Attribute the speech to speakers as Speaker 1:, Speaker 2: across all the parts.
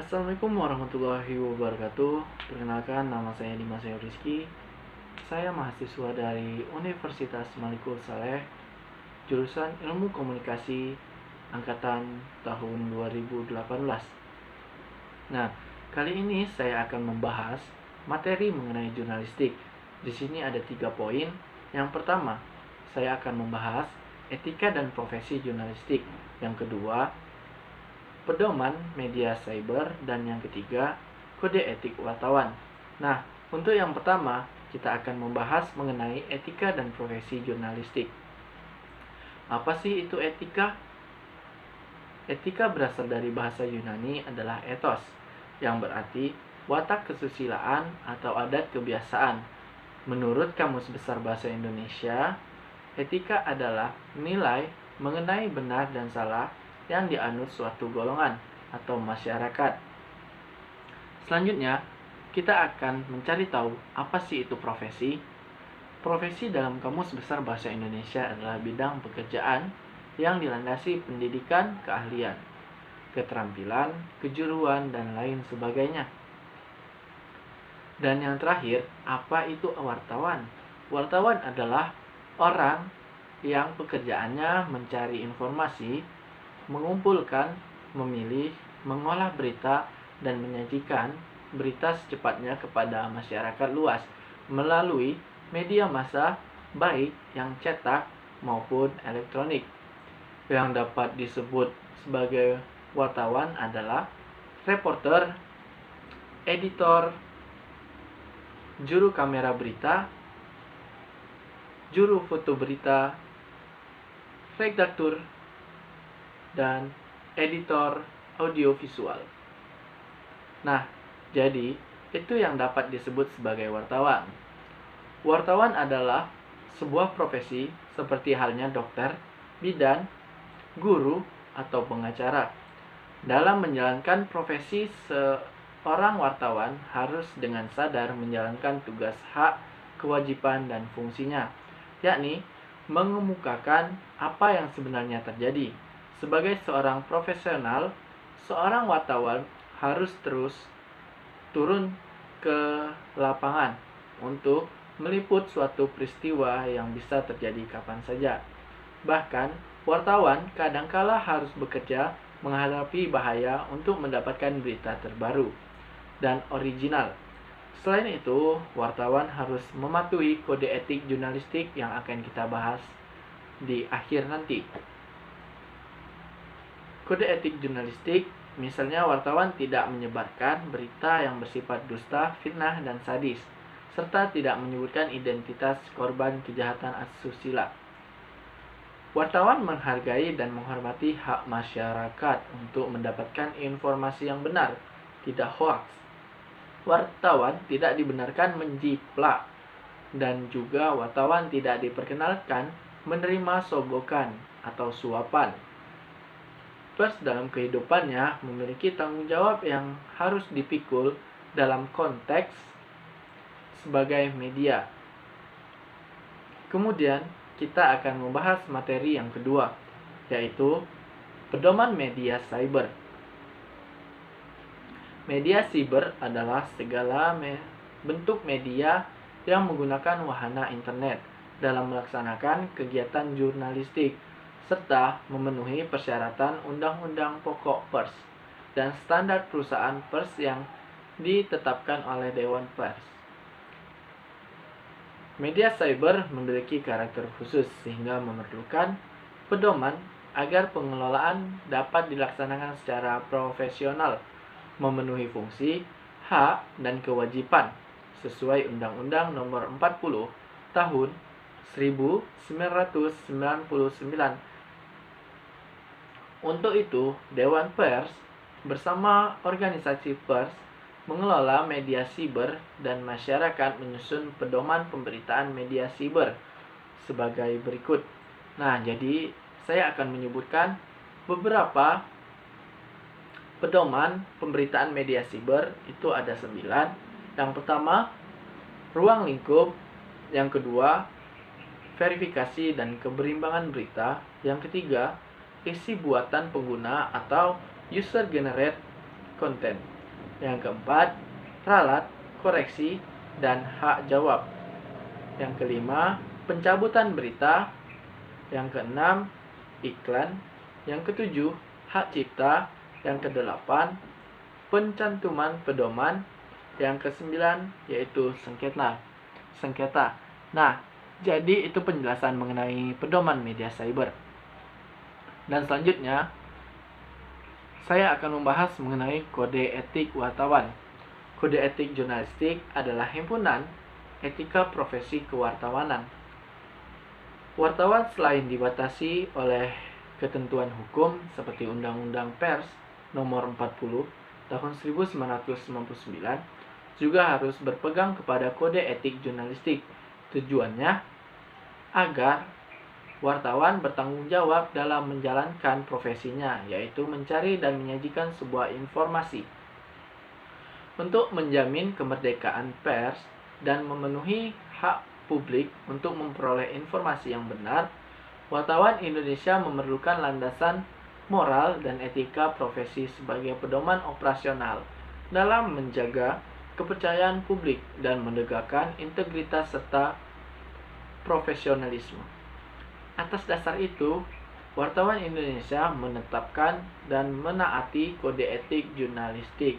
Speaker 1: Assalamualaikum warahmatullahi wabarakatuh. Perkenalkan, nama saya Dimas Rizky. Saya mahasiswa dari Universitas Malikul Saleh, jurusan Ilmu Komunikasi angkatan tahun 2018. Nah, kali ini saya akan membahas materi mengenai jurnalistik. Di sini ada 3 poin. Yang pertama, saya akan membahas etika dan profesi jurnalistik. Yang kedua, pedoman media cyber, dan yang ketiga, kode etik wartawan. Nah, untuk yang pertama, kita akan membahas mengenai etika dan profesi jurnalistik. Apa sih itu etika? Etika berasal dari bahasa Yunani adalah ethos, yang berarti watak kesusilaan atau adat kebiasaan. Menurut Kamus Besar Bahasa Indonesia, etika adalah nilai mengenai benar dan salah yang dianut suatu golongan atau masyarakat. Selanjutnya, kita akan mencari tahu apa sih itu profesi. Profesi dalam Kamus Besar Bahasa Indonesia adalah bidang pekerjaan yang dilandasi pendidikan, keahlian, keterampilan, kejuruan, dan lain sebagainya. Dan yang terakhir, apa itu wartawan? Wartawan adalah orang yang pekerjaannya mencari informasi, mengumpulkan, memilih, mengolah berita, dan menyajikan berita secepatnya kepada masyarakat luas melalui media massa, baik yang cetak maupun elektronik. Yang dapat disebut sebagai wartawan adalah reporter, editor, juru kamera berita, juru foto berita, redaktur, dan editor audiovisual. Nah, jadi itu yang dapat disebut sebagai wartawan. Wartawan adalah sebuah profesi seperti halnya dokter, bidan, guru, atau pengacara. Dalam menjalankan profesi, seorang wartawan harus dengan sadar menjalankan tugas, hak, kewajiban, dan fungsinya, yakni mengemukakan apa yang sebenarnya terjadi. Sebagai seorang profesional, seorang wartawan harus terus turun ke lapangan untuk meliput suatu peristiwa yang bisa terjadi kapan saja. Bahkan, wartawan kadangkala harus bekerja menghadapi bahaya untuk mendapatkan berita terbaru dan original. Selain itu, wartawan harus mematuhi kode etik jurnalistik yang akan kita bahas di akhir nanti. Kode etik jurnalistik, misalnya wartawan tidak menyebarkan berita yang bersifat dusta, fitnah, dan sadis, serta tidak menyebutkan identitas korban kejahatan asusila. Wartawan menghargai dan menghormati hak masyarakat untuk mendapatkan informasi yang benar, tidak hoaks. Wartawan tidak dibenarkan menjiplak, dan juga wartawan tidak diperkenalkan menerima sogokan atau suapan. Pers dalam kehidupannya memiliki tanggung jawab yang harus dipikul dalam konteks sebagai media. Kemudian kita akan membahas materi yang kedua, yaitu pedoman media cyber. Media cyber adalah segala bentuk media yang menggunakan wahana internet dalam melaksanakan kegiatan jurnalistik serta memenuhi persyaratan Undang-Undang Pokok Pers dan standar perusahaan pers yang ditetapkan oleh Dewan Pers. Media cyber memiliki karakter khusus sehingga memerlukan pedoman agar pengelolaan dapat dilaksanakan secara profesional, memenuhi fungsi, hak, dan kewajiban sesuai Undang-Undang Nomor 40 Tahun 1999. Untuk itu, Dewan Pers bersama organisasi pers mengelola media siber dan masyarakat menyusun pedoman pemberitaan media siber sebagai berikut. Nah, jadi saya akan menyebutkan beberapa pedoman pemberitaan media siber, itu ada 9. Yang pertama, ruang lingkup. Yang kedua, verifikasi dan keberimbangan berita. Yang ketiga, isi buatan pengguna atau user generate content. Yang keempat, ralat, koreksi, dan hak jawab. Yang kelima, pencabutan berita. Yang keenam, iklan. Yang ketujuh, hak cipta. Yang kedelapan, pencantuman pedoman. Yang kesembilan, yaitu sengketa. Nah, jadi itu penjelasan mengenai pedoman media cyber. Dan selanjutnya, saya akan membahas mengenai kode etik wartawan. Kode etik jurnalistik adalah himpunan etika profesi kewartawanan. Wartawan selain dibatasi oleh ketentuan hukum seperti Undang-Undang Pers Nomor 40 Tahun 1999, juga harus berpegang kepada kode etik jurnalistik. Tujuannya agar wartawan bertanggung jawab dalam menjalankan profesinya, yaitu mencari dan menyajikan sebuah informasi. Untuk menjamin kemerdekaan pers dan memenuhi hak publik untuk memperoleh informasi yang benar, wartawan Indonesia memerlukan landasan moral dan etika profesi sebagai pedoman operasional dalam menjaga kepercayaan publik dan menegakkan integritas serta profesionalisme. Atas dasar itu, wartawan Indonesia menetapkan dan menaati kode etik jurnalistik.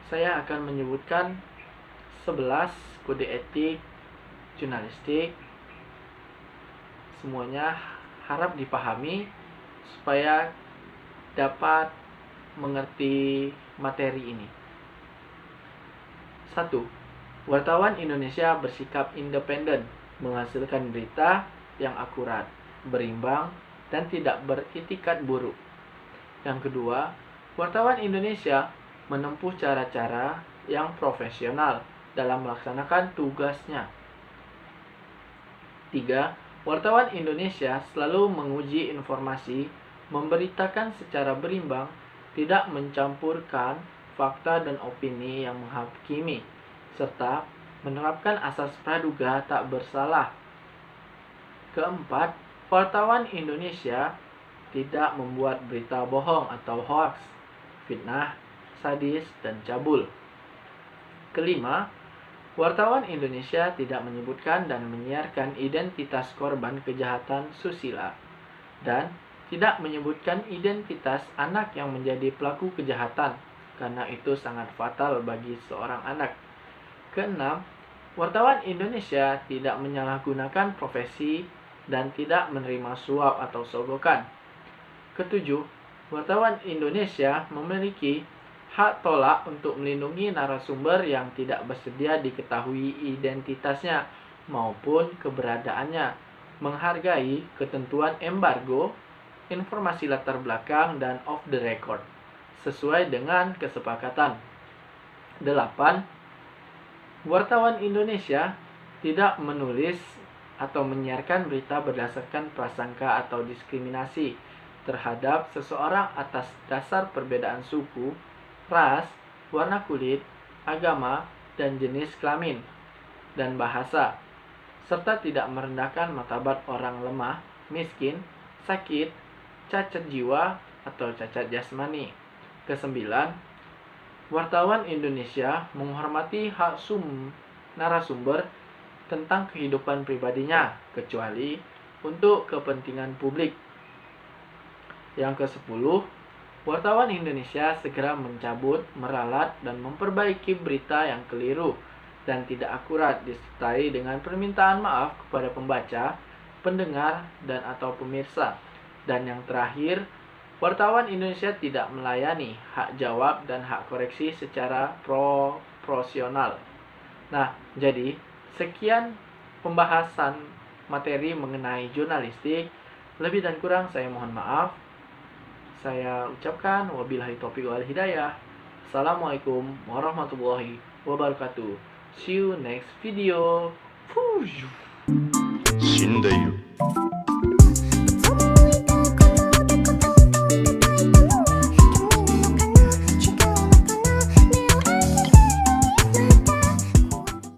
Speaker 1: Saya akan menyebutkan 11 kode etik jurnalistik. Semuanya harap dipahami supaya dapat mengerti materi ini. 1. Wartawan Indonesia bersikap independen, menghasilkan berita yang akurat, berimbang, dan tidak beritikat buruk. Yang kedua, wartawan Indonesia menempuh cara-cara yang profesional dalam melaksanakan tugasnya. 3. Wartawan Indonesia selalu menguji informasi, memberitakan secara berimbang, tidak mencampurkan fakta dan opini yang menghakimi, serta menerapkan asas praduga tak bersalah. Keempat, wartawan Indonesia tidak membuat berita bohong atau hoax, fitnah, sadis, dan cabul. Kelima, wartawan Indonesia tidak menyebutkan dan menyiarkan identitas korban kejahatan susila dan tidak menyebutkan identitas anak yang menjadi pelaku kejahatan, karena itu sangat fatal bagi seorang anak. Keenam, wartawan Indonesia tidak menyalahgunakan profesi dan tidak menerima suap atau sogokan. Ketujuh, wartawan Indonesia memiliki hak tolak untuk melindungi narasumber yang tidak bersedia diketahui identitasnya maupun keberadaannya, menghargai ketentuan embargo, informasi latar belakang, dan off the record, sesuai dengan kesepakatan. 8. Wartawan Indonesia tidak menulis atau menyiarkan berita berdasarkan prasangka atau diskriminasi terhadap seseorang atas dasar perbedaan suku, ras, warna kulit, agama, dan jenis kelamin dan bahasa, serta tidak merendahkan martabat orang lemah, miskin, sakit, cacat jiwa, atau cacat jasmani. Kesembilan, wartawan Indonesia menghormati hak narasumber tentang kehidupan pribadinya, kecuali untuk kepentingan publik. Yang ke-10, wartawan Indonesia segera mencabut, meralat, dan memperbaiki berita yang keliru dan tidak akurat, disertai dengan permintaan maaf kepada pembaca, pendengar, dan atau pemirsa. Dan yang terakhir, wartawan Indonesia tidak melayani hak jawab dan hak koreksi secara proporsional. Nah, jadi sekian pembahasan materi mengenai jurnalistik. Lebih dan kurang saya mohon maaf. Saya ucapkan wabillahi taufiq wal hidayah. Assalamualaikum warahmatullahi wabarakatuh. See you next video. 死んでいる。